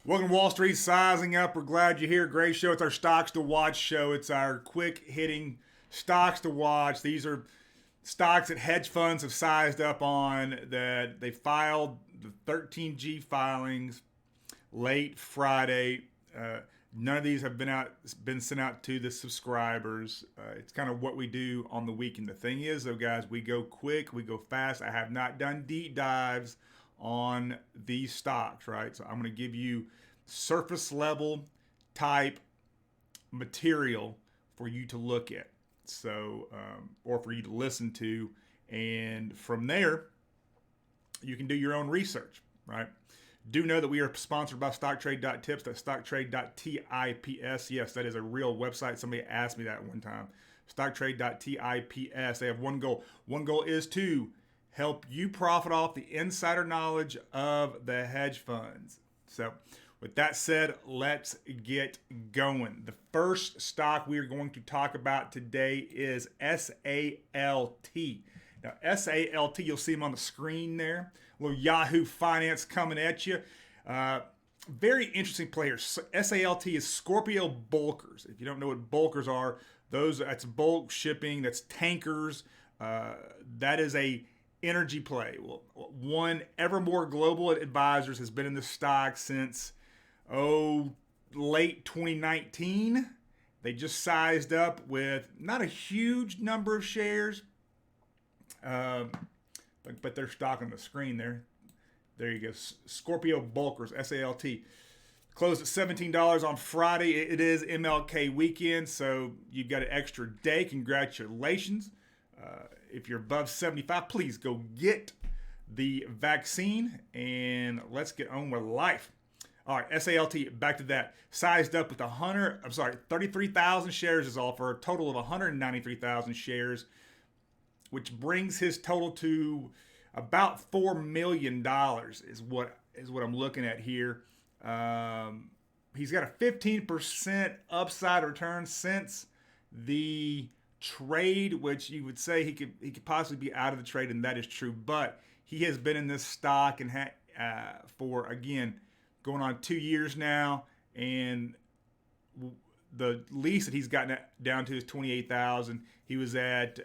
Welcome to Wall Street Sizing Up. We're glad you're here. Great show. It's our Stocks to Watch show. It's our quick hitting stocks to watch. These are stocks that hedge funds have sized up on, that they filed the 13G filings late Friday. None of these have been sent out to the subscribers. It's kind of what we do on the weekend. The thing is, though, guys, we go quick, we go fast. I have not done deep dives on these stocks, right? So I'm going to give you surface level type material for you to look at, so or for you to listen to, and from there you can do your own research, right? Do know that we are sponsored by StockTrade.tips. That's StockTrade.tips. Yes, that is a real website. Somebody asked me that one time. StockTrade.tips. They have one goal. One goal is to help you profit off the insider knowledge of the hedge funds. So with that said, let's get going. The first stock we are going to talk about today is SALT. Now, SALT, you'll see them on the screen there. A little Yahoo Finance coming at you. Very interesting player. SALT is Scorpio bulkers. If you don't know what bulkers are, that's bulk shipping, that's tankers. That is a energy play. Well, one, Evermore Global Advisors has been in the stock since late 2019. They just sized up with not a huge number of shares, but their stock on the screen there. There you go. Scorpio Bulkers, SALT. Closed at $17 on Friday. It is MLK weekend, so you've got an extra day. Congratulations. If you're above 75, please go get the vaccine, and let's get on with life. All right, SALT, back to that. Sized up with 33,000 shares is all, for a total of 193,000 shares, which brings his total to about $4 million is what I'm looking at here. He's got a 15% upside return since the trade, which you would say he could possibly be out of the trade, and that is true. But he has been in this stock and for, again, going on 2 years now, and the least that he's gotten down to is 28,000. He was at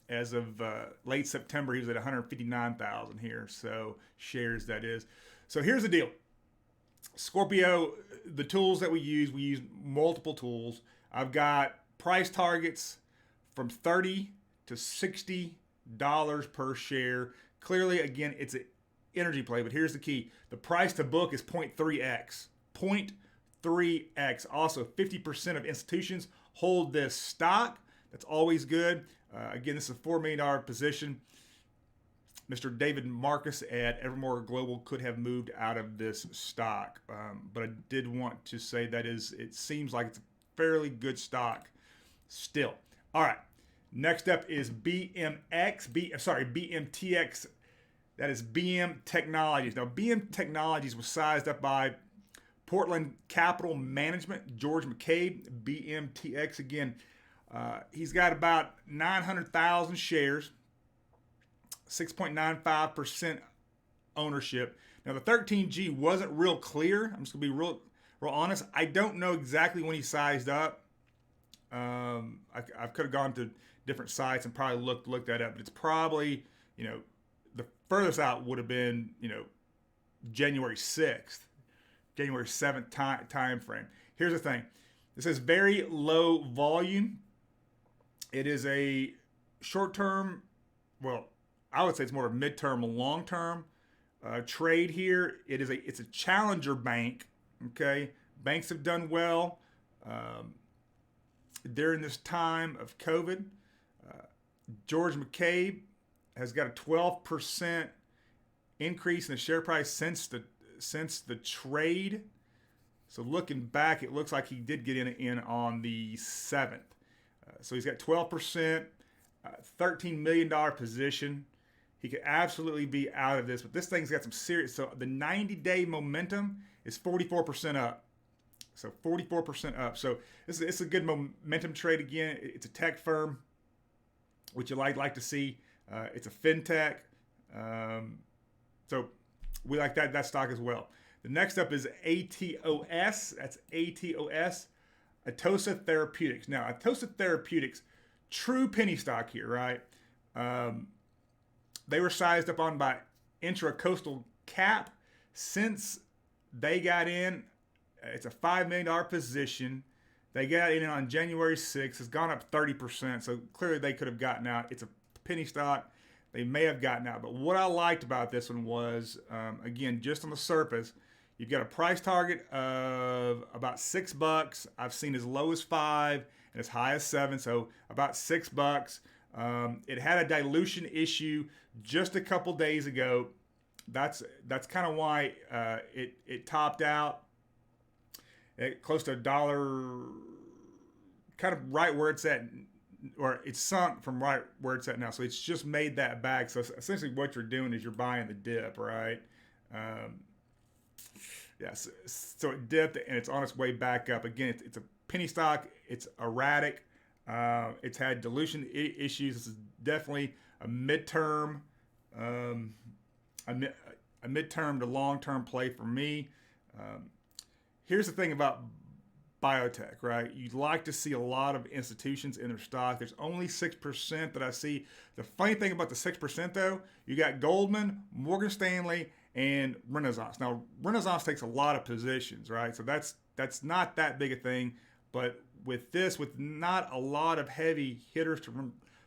as of late September, he was at 159,000 here, so shares, that is. So here's the deal. Scorpio, the tools that we use multiple tools. I've got price targets from $30 to $60 per share. Clearly, again, it's an energy play, but here's the key. The price to book is 0.3x. 0.3x. Also, 50% of institutions hold this stock. That's always good. Again, this is a $4 million position. Mr. David Marcus at Evermore Global could have moved out of this stock, but I did want to say it seems like it's a fairly good stock still. All right, next up is BMTX. That is BM Technologies. Now, BM Technologies was sized up by Portland Capital Management, George McCabe. BMTX, again, he's got about 900,000 shares, 6.95% ownership. Now, the 13G wasn't real clear. I'm just going to be real honest. I don't know exactly when he sized up. I could have gone to different sites and probably looked that up, but it's probably, the furthest out would have been, January 6th, January 7th time frame. Here's the thing. This is very low volume. It is a short-term, well, I would say it's more of a mid-term, long-term trade here. It's a challenger bank, okay? Banks have done well during this time of COVID. George McCabe has got a 12% increase in the share price since the trade. So looking back, it looks like he did get in on the 7th. So he's got 12%, $13 million position. He could absolutely be out of this, but this thing's got some serious. So the 90-day momentum is 44% up. So 44% up. So it's a good momentum trade again. It's a tech firm, which you like to see. It's a fintech. So we like that stock as well. The next up is ATOS. That's ATOS, Atossa Therapeutics. Now, Atossa Therapeutics, true penny stock here, right? They were sized up on by Intracoastal Cap. Since they got in, it's a $5 million position. They got in on January 6th. It's gone up 30%. So clearly they could have gotten out. It's a penny stock. They may have gotten out. But what I liked about this one was, again, just on the surface, you've got a price target of about $6. I've seen as low as 5 and as high as 7. So about $6. It had a dilution issue just a couple days ago. That's kind of why it topped out at close to $1, kind of right where it's at, or it's sunk from right where it's at now. So it's just made that back. So essentially what you're doing is you're buying the dip, right? Yes. So it dipped and it's on its way back up. Again, it's a penny stock. It's erratic. It's had dilution issues. This is definitely a midterm, a midterm to long-term play for me. Here's the thing about biotech, right? You'd like to see a lot of institutions in their stock. There's only 6% that I see. The funny thing about the 6%, though, you got Goldman, Morgan Stanley, and Renaissance. Now, Renaissance takes a lot of positions, right? So that's not that big a thing. But with this, with not a lot of heavy hitters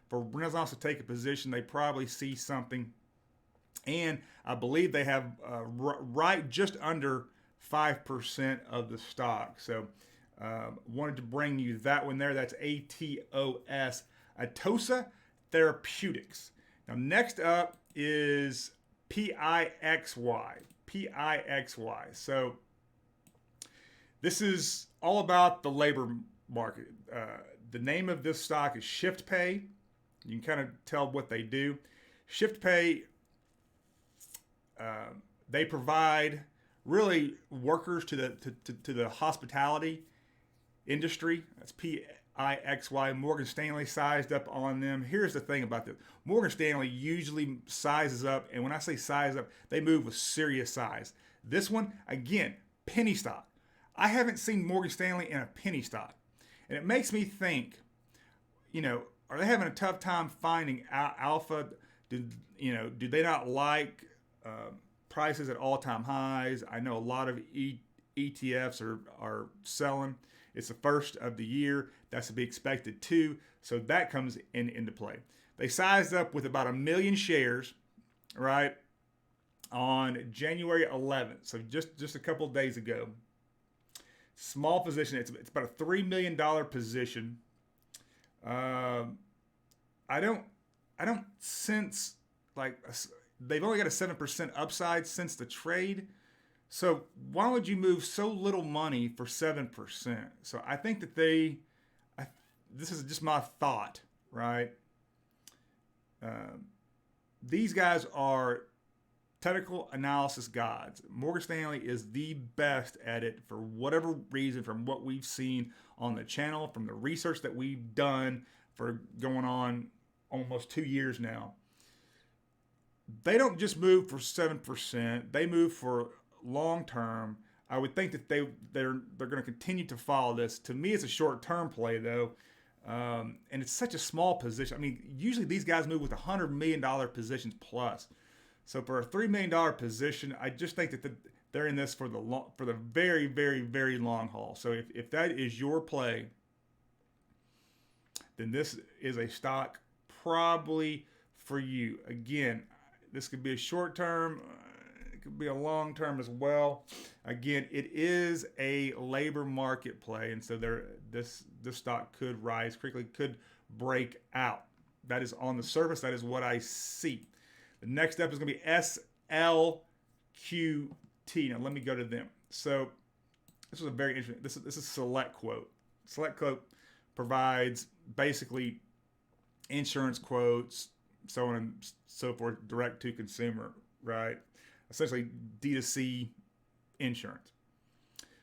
for Renaissance to take a position, they probably see something. And I believe they have right just under 5% of the stock. So wanted to bring you that one there. That's ATOS, Atossa Therapeutics. Now next up is PIXY. PIXY. So this is all about the labor market. The name of this stock is ShiftPay. You can kind of tell what they do. ShiftPay, they provide really workers to the hospitality industry. That's PIXY. Morgan Stanley sized up on them. Here's the thing about this. Morgan Stanley usually sizes up, and when I say size up, they move with serious size. This one, again, penny stock. I haven't seen Morgan Stanley in a penny stock. And it makes me think, are they having a tough time finding alpha? Do they not like prices at all-time highs? I know a lot of ETFs are selling. It's the first of the year. That's to be expected too. So that comes into play. They sized up with about 1 million shares, right, on January 11th. So just a couple of days ago. Small position. It's about a $3 million position. I don't sense they've only got a 7% upside since the trade. So why would you move so little money for 7%? So I think that this is just my thought, right? These guys are technical analysis gods. Morgan Stanley is the best at it for whatever reason, from what we've seen on the channel, from the research that we've done for going on almost 2 years now. They don't just move for 7%. They move for long term. I would think that they're going to continue to follow this. To me, it's a short term play though, and it's such a small position. I mean, usually these guys move with $100 million positions plus. So for a $3 million position, I just think that they're in this for the very, very, very long haul. So if that is your play, then this is a stock probably for you. Again, this could be a short term, it could be a long term as well. Again, it is a labor market play, and so this stock could rise quickly, could break out. That is on the surface. That is what I see. The next step is going to be SLQT. Now, let me go to them. So, this was a very interesting. This is SelectQuote. SelectQuote provides basically insurance quotes, so on and so forth, direct to consumer, right? Essentially D2C insurance.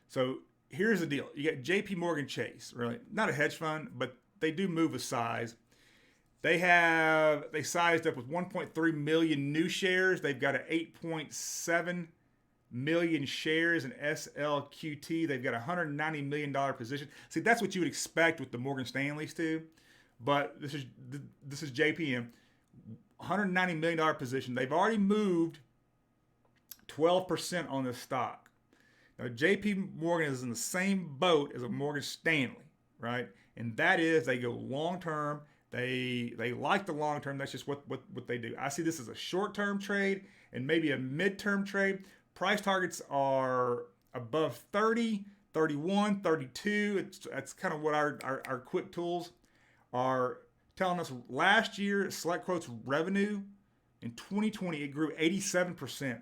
So, here's the deal. You got JP Morgan Chase, really not a hedge fund, but they do move with size. They sized up with 1.3 million new shares. They've got an 8.7 million shares in SLQT. They've got a $190 million position. See, that's what you would expect with the Morgan Stanleys too. But this is JPM, $190 million position. They've already moved 12% on this stock. Now, JP Morgan is in the same boat as a Morgan Stanley, right? And that is they go long term. They like the long term. That's just what they do. I see this as a short term trade and maybe a mid-term trade. Price targets are above 30, 31, 32. That's kind of what our quick tools are telling us. Last year, SelectQuote's revenue in 2020, it grew 87%.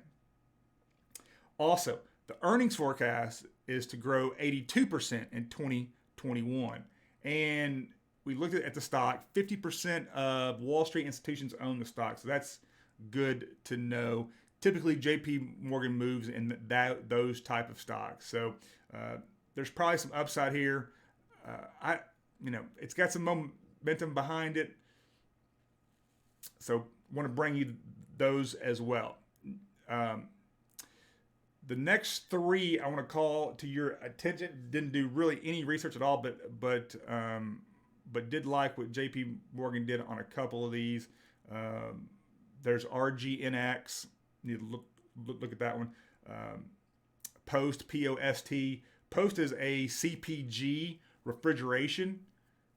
Also, the earnings forecast is to grow 82% in 2021. And we looked at the stock, 50% of Wall Street institutions own the stock. So that's good to know. Typically, JP Morgan moves in those type of stocks. So there's probably some upside here. It's got some momentum behind it. So want to bring you those as well. The next three I want to call to your attention. Didn't do really any research at all, but did like what JP Morgan did on a couple of these. There's RGNX. You need to look at that one. Post, P-O-S-T. Post is a CPG refrigeration.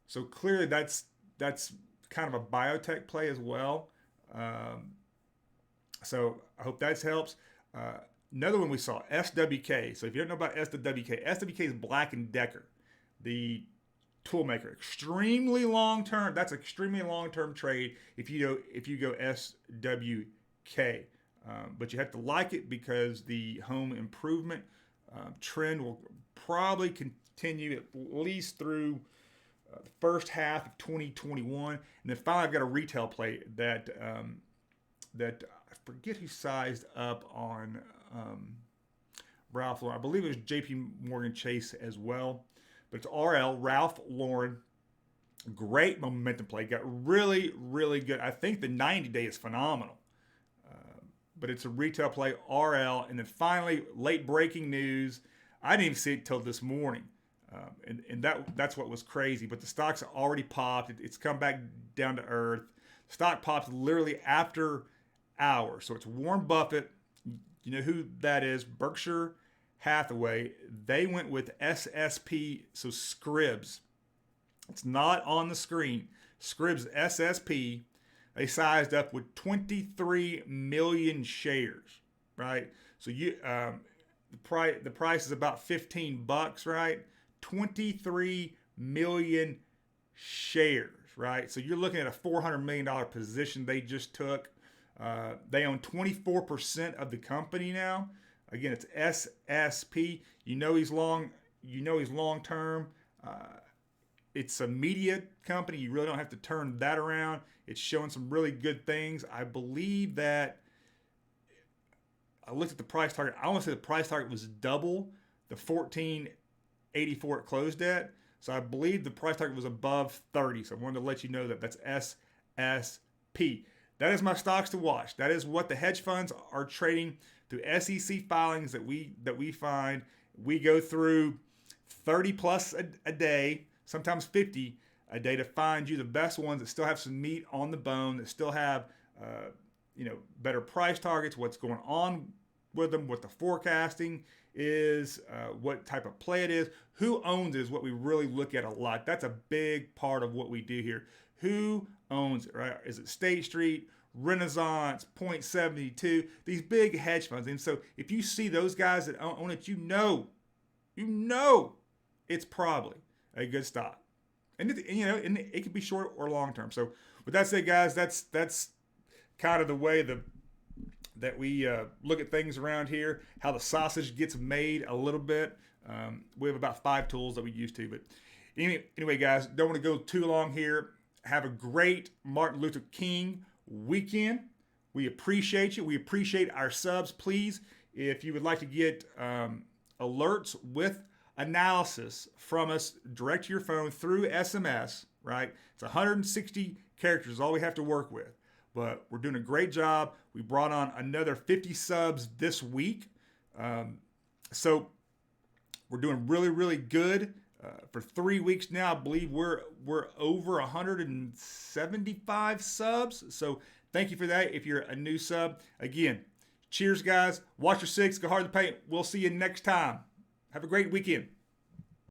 So clearly that's kind of a biotech play as well. So I hope that helps. Another one we saw, SWK. So if you don't know about SWK is Black & Decker, the tool maker. Extremely long term. That's extremely long term trade if you go SWK. But you have to like it because the home improvement trend will probably continue at least through the first half of 2021. And then finally, I've got a retail play that I forget who sized up on Ralph Lauren. I believe it was JP Morgan Chase as well. But it's RL, Ralph Lauren. Great momentum play. Got really, really good. I think the 90-day is phenomenal. But it's a retail play, RL. And then finally, late breaking news. I didn't even see it till this morning. And that's what was crazy. But the stock's already popped. It's come back down to earth. The stock pops literally after hours. So it's Warren Buffett. You know who that is? Berkshire Hathaway. They went with SSP, so Scripps. It's not on the screen. Scripps SSP. They sized up with 23 million shares, right? So the price is about $15, right? 23 million shares, right? So you're looking at a $400 million position they just took. They own 24% of the company now. Again, it's SSP. You know he's long term. It's a media company. You really don't have to turn that around. It's showing some really good things. I believe that I looked at the price target. I want to say the price target was double the 1484 it closed at. So I believe the price target was above 30. So I wanted to let you know that that's SSP. That is my stocks to watch. That is what the hedge funds are trading through SEC filings that we find. We go through 30 plus a day, sometimes 50 a day to find you the best ones that still have some meat on the bone, that still have better price targets, what's going on with them, what the forecasting is, what type of play it is, who owns it is what we really look at a lot. That's a big part of what we do here. Who owns it, right? Is it State Street, Renaissance, Point 72, these big hedge funds? And so if you see those guys that own it, you know it's probably a good stock. And it could be short or long term. So with that said, guys, that's kind of the way that we look at things around here, how the sausage gets made a little bit. We have about 5 tools that we use too. But anyway, guys, don't want to go too long here. Have a great Martin Luther King weekend. We appreciate you. We appreciate our subs. Please, if you would like to get alerts with analysis from us direct to your phone through SMS, right? It's 160 characters, all we have to work with. But we're doing a great job. We brought on another 50 subs this week. So we're doing really, really good. For 3 weeks now, I believe we're over 175 subs. So thank you for that. If you're a new sub, again, cheers, guys. Watch your six. Go hard to paint. We'll see you next time. Have a great weekend.